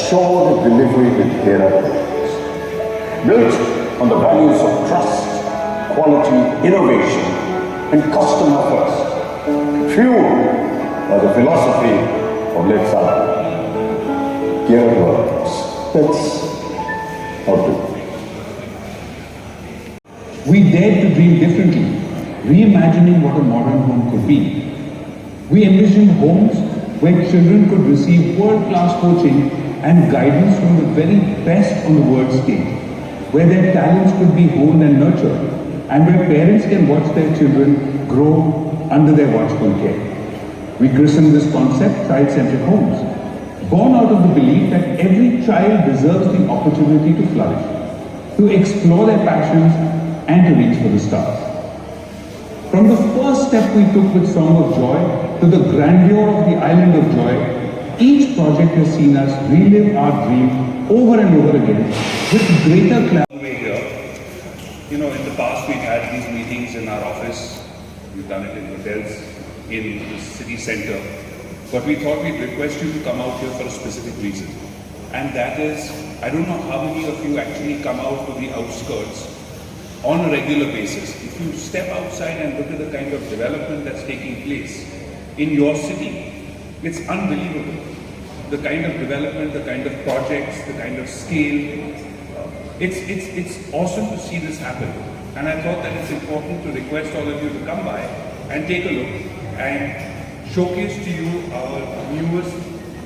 assured delivery with Gera Projects. Built on the values of trust, quality, innovation, and customer first. Fueled by the philosophy of Let's Gera Projects. That's how to. We dared to dream differently, reimagining what a modern home could be. We envisioned homes where children could receive world-class coaching and guidance from the very best on the world stage, where their talents could be honed and nurtured, and where parents can watch their children grow under their watchful care. We christened this concept Child-Centric Homes, born out of the belief that every child deserves the opportunity to flourish, to explore their passions, and to reach for the stars. From the first step we took with Song of Joy to the grandeur of the Island of Joy, each project has seen us relive our dream over and over again with greater clarity. Here, in the past we've had these meetings in our office. We've done it in hotels, in the city center. But we thought we'd request you to come out here for a specific reason. And that is, I don't know how many of you actually come out to the outskirts on a regular basis. If you step outside and look at the kind of development that's taking place in your city, it's unbelievable. The kind of development, the kind of projects, the kind of scale. It's awesome to see this happen. And I thought that it's important to request all of you to come by and take a look and showcase to you our newest,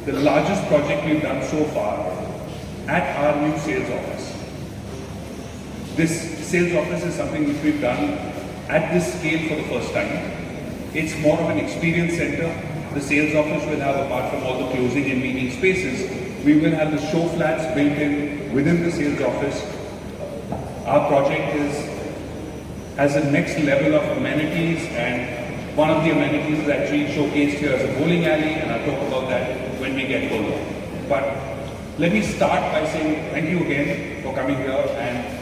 the largest project we've done so far at our new sales office. This sales office is something which we've done at this scale for the first time. It's more of an experience center. The sales office will have, apart from all the closing and meeting spaces, we will have the show flats built in within the sales office. Our project has a next level of amenities, and one of the amenities is actually showcased here as a bowling alley, and I'll talk about that when we get further. But let me start by saying thank you again for coming here. And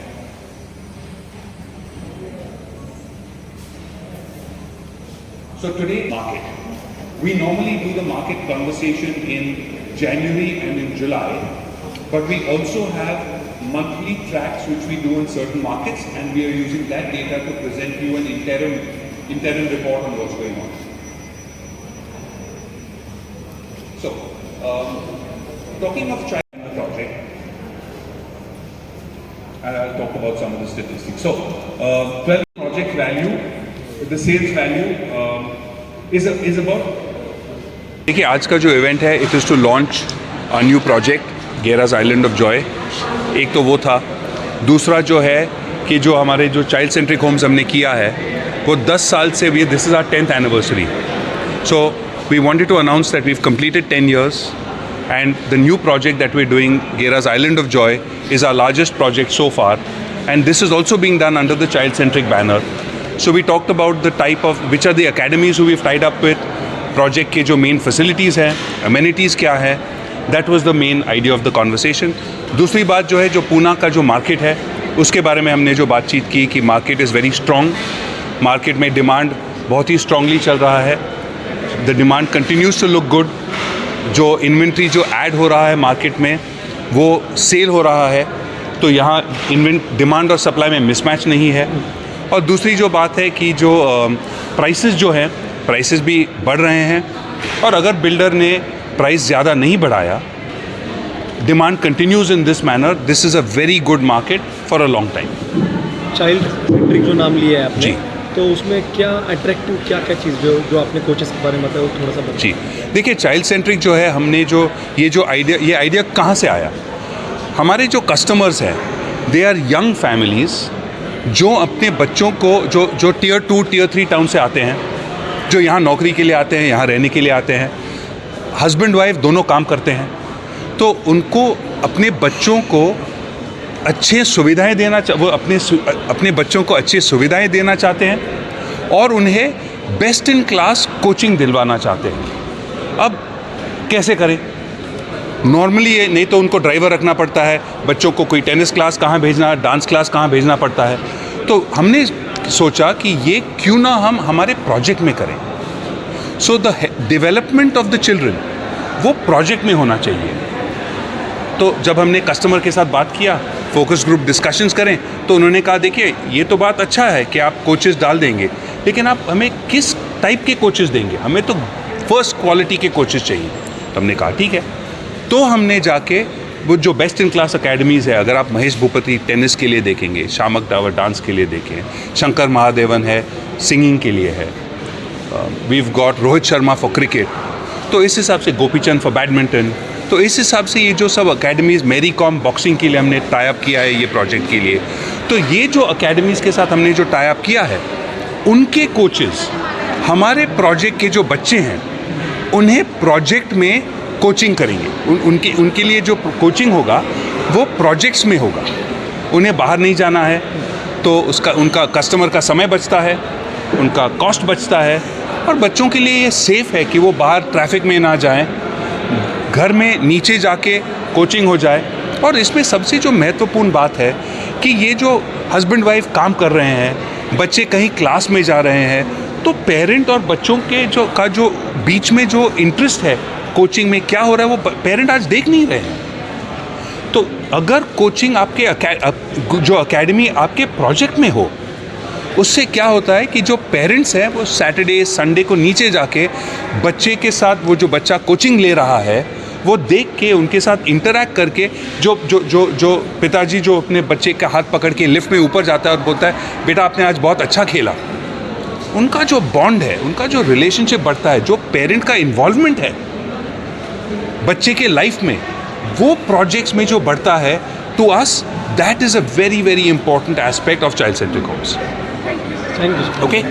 so today, market. We normally do the market conversation in January and in July, but we also have monthly tracks which we do in certain markets, and we are using that data to present you an interim report on what's going on. So, talking of China in the project, and I'll talk about some of the statistics. So, 12 project value, the sales value is about. देखिए, आज का जो event है, it is to launch a new project garage island of joy. एक तो वो था, दूसरा जो है कि जो हमारे जो चाइल्ड सेंट्रिक होम्स हमने किया है वो 10 साल से भी, this is our 10th anniversary. So we wanted to announce that we have completed 10 years and the new project that we're doing, Gera's Island of Joy, is our largest project so far, and this is also being done under the child centric banner. So we talked about the type of, which are the academies who we've tied up with, project के जो main facilities हैं, amenities क्या है, that was the main idea of the conversation. दूसरी बात जो है, जो पूना का जो market है उसके बारे में हमने जो बातचीत की कि market is very strong, market में demand बहुत ही strongly चल रहा है, the demand continues to look good, जो inventory जो add हो रहा है market में वो sale हो रहा है, तो यहाँ demand और supply में mismatch नहीं है। और दूसरी जो बात है कि जो prices जो हैं, प्राइसेस भी बढ़ रहे हैं, और अगर बिल्डर ने प्राइस ज़्यादा नहीं बढ़ाया, demand continues in this manner, this is a very good market for a long time. Child centric जो नाम लिया है आपने, जी, तो उसमें क्या अट्रैक्टिव क्या चीज़ जो आपने कोचेस के बारे में बताया वो थोड़ा सा बताइए। जी, देखिए, चाइल्ड सेंट्रिक जो है, हमने जो ये आइडिया कहाँ से आया? हमारे जो कस्टमर्स हैं, दे आर यंग फैमिलीज़ जो अपने बच्चों को जो टियर 2 टियर 3 टाउन से आते हैं, जो यहाँ नौकरी के लिए आते हैं, यहाँ रहने के लिए आते हैं, हस्बैंड वाइफ दोनों काम करते हैं, तो उनको अपने बच्चों को अच्छे सुविधाएं देना, वो अपने बच्चों को अच्छी सुविधाएं देना चाहते हैं और उन्हें बेस्ट इन क्लास कोचिंग दिलवाना चाहते हैं। अब कैसे करें? नॉर्मली ये नहीं तो उनको ड्राइवर रखना पड़ता है, बच्चों को कोई टेनिस क्लास कहाँ भेजना, डांस क्लास कहाँ भेजना पड़ता है, तो हमने सोचा कि ये क्यों ना हम हमारे प्रोजेक्ट में करें। So the development of the children वो प्रोजेक्ट में होना चाहिए। तो जब हमने कस्टमर के साथ बात किया, फोकस ग्रुप डिस्कशंस करें, तो उन्होंने कहा देखिए ये तो बात अच्छा है कि आप कोचेस डाल देंगे, लेकिन आप हमें किस टाइप के कोचेस देंगे, हमें तो फर्स्ट क्वालिटी के कोचेस चाहिए। तो हमने कहा ठीक है। तो हमने जाके वो जो बेस्ट इन क्लास अकेडमीज़ है, अगर आप महेश भूपति टेनिस के लिए देखेंगे, शामक डावर डांस के लिए देखें, शंकर महादेवन है सिंगिंग के लिए है, we've got Rohit Sharma for cricket, तो इस हिसाब से गोपीचंद फॉर बैडमिंटन, तो इस हिसाब से ये जो सब अकेडमीज़, मेरी कॉम बॉक्सिंग के लिए हमने टाई अप किया है ये प्रोजेक्ट के लिए। तो ये जो अकेडमीज़ के साथ हमने जो टाई अप किया है, उनके कोचेस हमारे प्रोजेक्ट के जो बच्चे हैं उन्हें प्रोजेक्ट में कोचिंग करेंगे। उनके लिए जो कोचिंग होगा वो प्रोजेक्ट्स में होगा, उन्हें बाहर नहीं जाना है, तो उनका कस्टमर का समय बचता है, उनका कॉस्ट बचता है, और बच्चों के लिए ये सेफ़ है कि वो बाहर ट्रैफिक में ना जाएं, घर में नीचे जाके कोचिंग हो जाए। और इसमें सबसे जो महत्वपूर्ण बात है कि ये जो हस्बैंड वाइफ काम कर रहे हैं, बच्चे कहीं क्लास में जा रहे हैं, तो पेरेंट और बच्चों के जो बीच में जो इंटरेस्ट है कोचिंग में क्या हो रहा है वो पेरेंट आज देख नहीं रहे हैं। तो अगर कोचिंग आपके जो एकेडमी आपके प्रोजेक्ट में हो, उससे क्या होता है कि जो पेरेंट्स हैं वो सैटरडे संडे को नीचे जाके बच्चे के साथ, वो जो बच्चा कोचिंग ले रहा है वो देख के, उनके साथ इंटरैक्ट करके, जो पिताजी जो अपने बच्चे का हाथ पकड़ के लिफ्ट में ऊपर जाता है और बोलता है बेटा आपने आज बहुत अच्छा खेला, उनका जो बॉन्ड है, उनका जो रिलेशनशिप बढ़ता है, जो पेरेंट का इन्वॉल्वमेंट है बच्चे के लाइफ में, वो प्रोजेक्ट्स में जो बढ़ता है, to us that is a very very important aspect of child centric homes. Thank you. Okay.